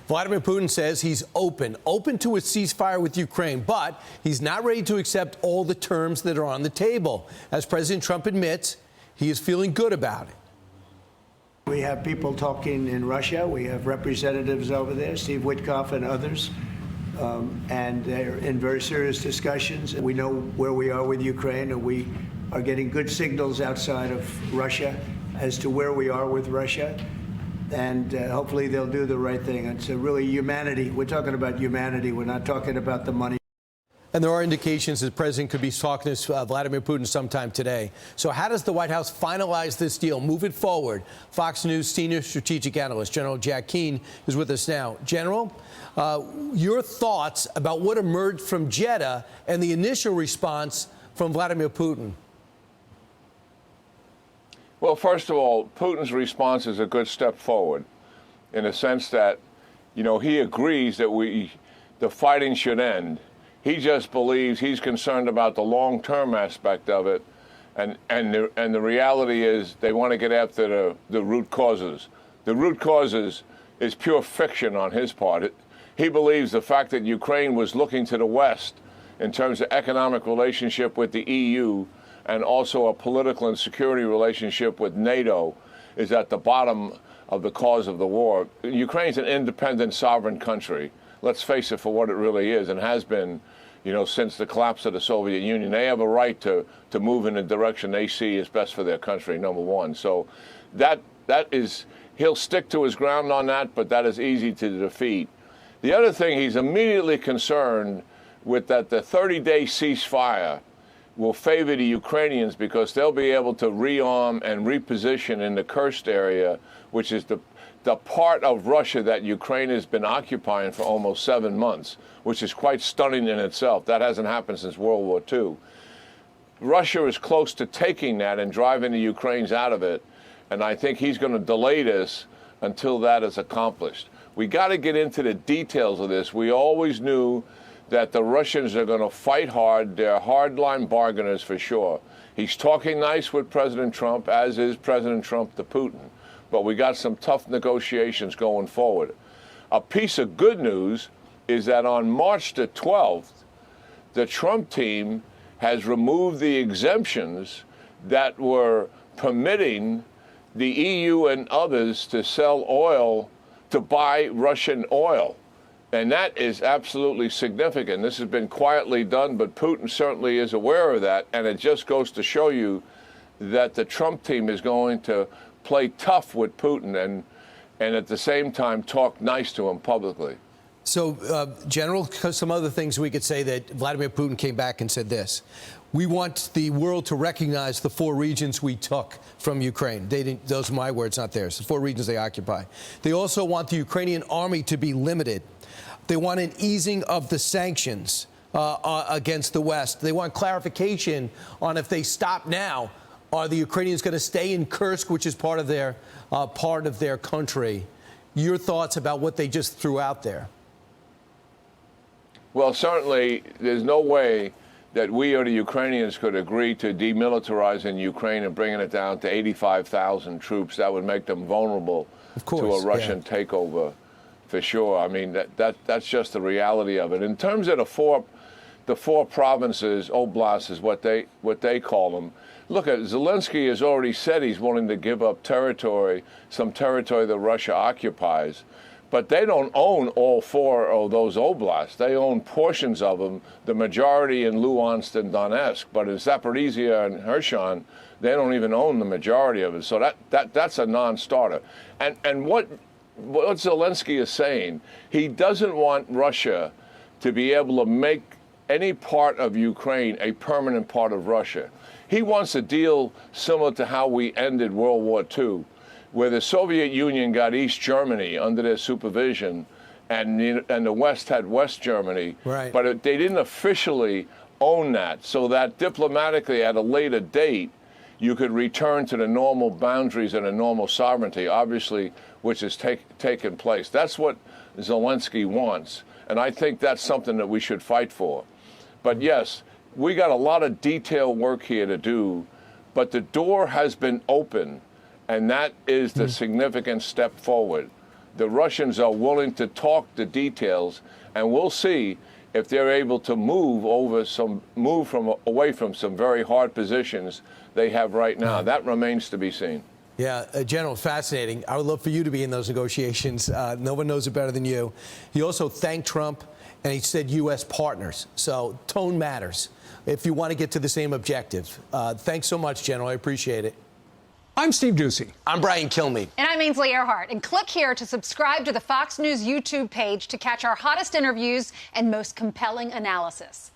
Vladimir Putin says he's open to a ceasefire with Ukraine, but he's not ready to accept all the terms that are on the table. As President Trump admits, he is feeling good about it. We have people talking in Russia. We have representatives over there, Steve Witkoff and others, and they're in very serious discussions. We know where we are with Ukraine, and we are getting good signals outside of Russia as to where we are with Russia. And hopefully they'll do the right thing. It's really humanity. We're talking about humanity. We're not talking about the money. And there are indications that the president could be talking to Vladimir Putin sometime today. So how does the White House finalize this deal, move it forward? Fox News senior strategic analyst General Jack Keane is with us now. General, your thoughts about what emerged from Jeddah and the initial response from Vladimir Putin? Well, first of all, Putin's response is a good step forward in the sense that, you know, he agrees that the fighting should end. He just believes he's concerned about the long-term aspect of it, and the reality is they want to get after the root causes. The root causes is pure fiction on his part. He believes the fact that Ukraine was looking to the West in terms of economic relationship with the EU and also a political and security relationship with NATO is at the bottom of the cause of the war. Ukraine's an independent, sovereign country. Let's face it for what it really is and has been, you know, since the collapse of the Soviet Union. They have a right to move in the direction they see is best for their country, number one. So that is, he'll stick to his ground on that, but that is easy to defeat. The other thing, he's immediately concerned with that the 30-day ceasefire will favor the Ukrainians because they'll be able to rearm and reposition in the Kursk area, which is the part of Russia that Ukraine has been occupying for almost 7 months, which is quite stunning in itself. That hasn't happened since World War II. Russia is close to taking that and driving the Ukrainians out of it, and I think he's going to delay this until that is accomplished. We got to get into the details of this. We always knew that the Russians are going to fight hard. They're hardline bargainers for sure. He's talking nice with President Trump, as is President Trump to Putin. But we got some tough negotiations going forward. A piece of good news is that on March the 12th, the Trump team has removed the exemptions that were permitting the EU and others to sell oil, to buy Russian oil. And that is absolutely significant. This has been quietly done, but Putin certainly is aware of that. And it just goes to show you that the Trump team is going to play tough with Putin and at the same time talk nice to him publicly. So, General, some other things we could say that Vladimir Putin came back and said this. We want the world to recognize the 4 regions we took from Ukraine. Those are my words, not theirs. The 4 regions they occupy. They also want the Ukrainian army to be limited. They want an easing of the sanctions against the West. They want clarification on if they stop now, are the Ukrainians going to stay in Kursk, which is part of their country? Your thoughts about what they just threw out there? Well, certainly there's no way that we or the Ukrainians could agree to demilitarizing Ukraine and bringing it down to 85,000 troops. That would make them vulnerable to a Russian takeover. For sure. I mean, that's just the reality of it. In terms of the four provinces, oblasts is what they call them. Look, Zelensky has already said he's willing to give up territory, some territory that Russia occupies, but they don't own all 4 of those oblasts. They own portions of them, the majority in Luhansk and Donetsk, but in Zaporizhia and Kherson, they don't even own the majority of it. So that's a non-starter. And what Zelensky is saying, he doesn't want Russia to be able to make any part of Ukraine a permanent part of Russia. He wants a deal similar to how we ended World War II, where the Soviet Union got East Germany under their supervision, and the West had West Germany. Right. But they didn't officially own that, so that diplomatically at a later date, you could return to the normal boundaries and a normal sovereignty, obviously, which has taken place. That's what Zelensky wants, and I think that's something that we should fight for. But yes, we got a lot of detailed work here to do, but the door has been open, and that is the significant step forward. the Russians are willing to talk the details, and we'll see if they're able to move away from some very hard positions they have right now. That remains to be seen. Yeah, General, fascinating. I would love for you to be in those negotiations. No one knows it better than you. He also thanked Trump, and he said U.S. partners. So tone matters if you want to get to the same objective. Thanks so much, General. I appreciate it. I'm Steve Doocy. I'm Brian Kilmeade. And I'm Ainsley Earhart. And click here to subscribe to the Fox News YouTube page to catch our hottest interviews and most compelling analysis.